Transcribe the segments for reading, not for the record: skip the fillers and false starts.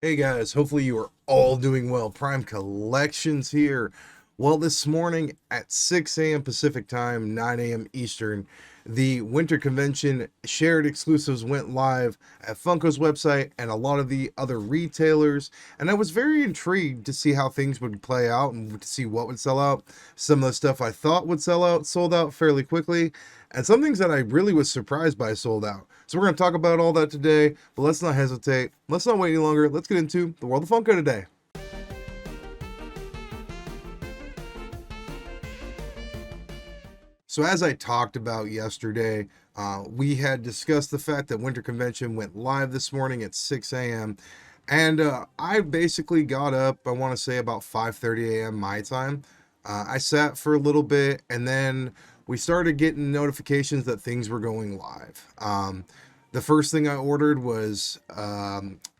Hey guys, hopefully you are all doing well. Prime Collections here. Well, this morning at 6 a.m. Pacific time, 9 a.m. Eastern, the Winter Convention shared exclusives went live at Funko's website and a lot of the other retailers. And I was very intrigued to see how things would play out and to see what would sell out. Some of the stuff I thought would sell out sold out fairly quickly, and some things that I really was surprised by sold out. So we're going to talk about all that today, but let's not hesitate. Let's not wait any longer. Let's get into the world of Funko today. So as I talked about yesterday, we had discussed the fact that Winter Convention went live this morning at 6 a.m. And I basically got up, I want to say about 5:30 a.m. my time. I sat for a little bit, and then we started getting notifications that things were going live. The first thing I ordered was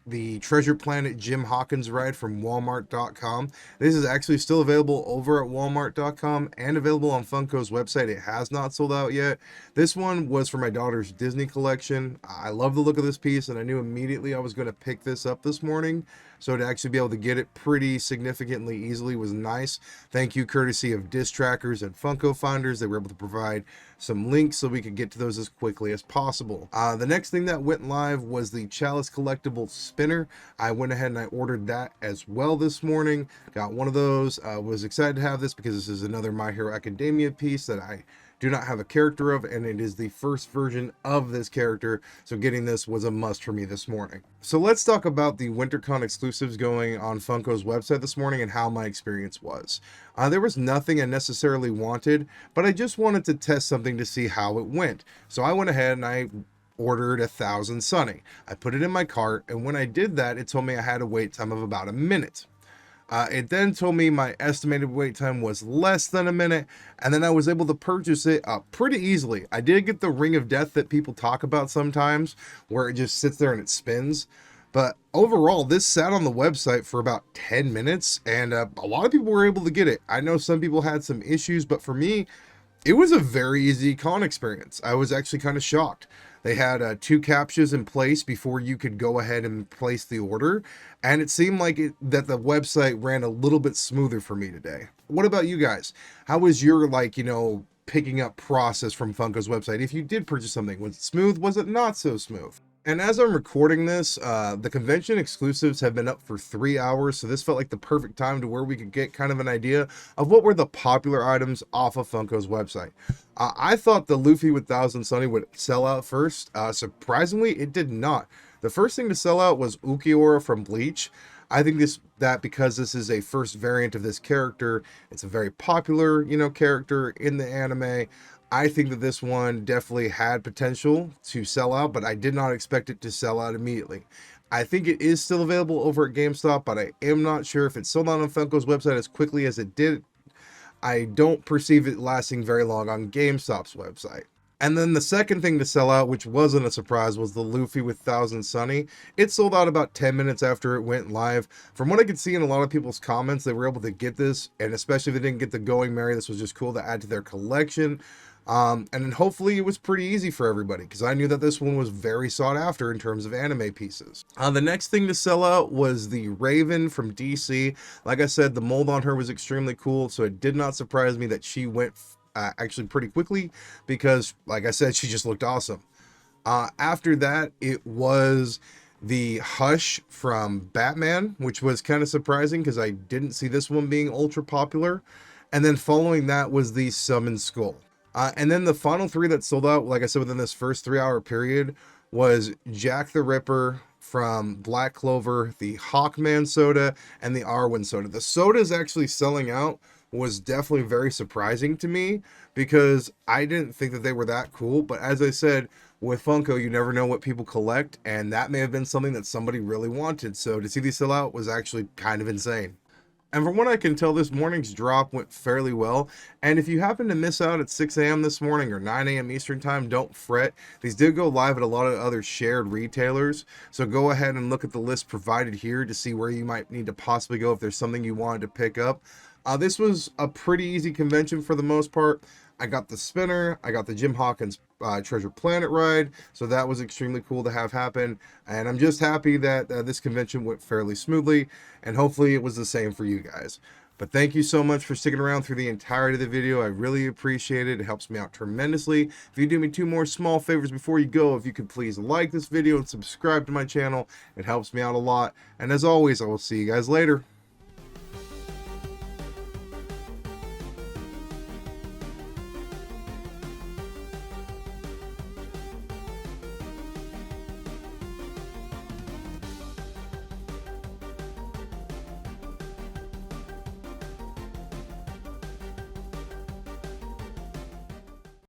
the Treasure Planet Jim Hawkins ride from Walmart.com. This is actually still available over at Walmart.com and available on Funko's website. It has not sold out yet. This one was for my daughter's Disney collection. I love the look of this piece, and I knew immediately I was going to pick this up this morning. So to actually be able to get it pretty significantly easily was nice. Thank you, courtesy of Disc Trackers and Funko Finders. They were able to provide some links so we could get to those as quickly as possible. The next thing that went live was the Chalice Collectible Spinner. I went ahead and I ordered that as well this morning. Got one of those. Was excited to have this because this is another My Hero Academia piece that I do not have a character of, and it is the first version of this character, so getting this was a must for me this morning. So let's talk about the WinterCon exclusives going on Funko's website this morning and how my experience was. There was nothing I necessarily wanted, but I just wanted to test something to see how it went. So I went ahead and I ordered 1,000 Sunny. I put it in my cart, and when I did that, it told me I had a wait time of about a minute. It then told me my estimated wait time was less than a minute, and then I was able to purchase it pretty easily. I did get the Ring of Death that people talk about sometimes, where it just sits there and it spins. But overall, this sat on the website for about 10 minutes, and a lot of people were able to get it. I know some people had some issues, but for me, it was a very easy con experience. I was actually kind of shocked. They had 2 captchas in place before you could go ahead and place the order, and it seemed like that the website ran a little bit smoother for me today. What about you guys? How was your, picking up process from Funko's website? If you did purchase something, was it smooth? Was it not so smooth? And as I'm recording this, the convention exclusives have been up for 3 hours, so this felt like the perfect time to where we could get kind of an idea of what were the popular items off of Funko's website. I thought the Luffy with Thousand Sunny would sell out first. Surprisingly, it did not. The first thing to sell out was Ukiora from Bleach. I think that because this is a first variant of this character, it's a very popular, character in the anime. I think that this one definitely had potential to sell out, but I did not expect it to sell out immediately. I think it is still available over at GameStop, but I am not sure if it sold out on Funko's website as quickly as it did. I don't perceive it lasting very long on GameStop's website. And then the second thing to sell out, which wasn't a surprise, was the Luffy with Thousand Sunny. It sold out about 10 minutes after it went live. From what I could see in a lot of people's comments, they were able to get this, and especially if they didn't get the Going Merry, this was just cool to add to their collection. And then hopefully it was pretty easy for everybody, because I knew that this one was very sought after in terms of anime pieces. The next thing to sell out was the Raven from DC. Like I said, the mold on her was extremely cool, so it did not surprise me that she went actually pretty quickly, because like I said, she just looked awesome. After that, it was the Hush from Batman, which was kind of surprising because I didn't see this one being ultra popular. And then following that was the Summon Skull. And then the final 3 that sold out, like I said, within this first 3-hour period was Jack the Ripper from Black Clover, the Hawkman soda, and the Arwen soda. The soda is actually selling out was definitely very surprising to me because I didn't think that they were that cool. But as I said, with Funko, you never know what people collect, and that may have been something that somebody really wanted. So to see these sell out was actually kind of insane. And from what I can tell, this morning's drop went fairly well. And if you happen to miss out at 6 a.m. this morning or 9 a.m. Eastern time, don't fret. These did go live at a lot of other shared retailers. So go ahead and look at the list provided here to see where you might need to possibly go if there's something you wanted to pick up. This was a pretty easy convention for the most part. I got the spinner, I got the Jim Hawkins Treasure Planet ride, so that was extremely cool to have happen. And I'm just happy that this convention went fairly smoothly, and hopefully it was the same for you guys. But thank you so much for sticking around through the entirety of the video. I really appreciate it. It helps me out tremendously. If you do me two more small favors before you go, if you could please like this video and subscribe to my channel, it helps me out a lot. And as always, I will see you guys later.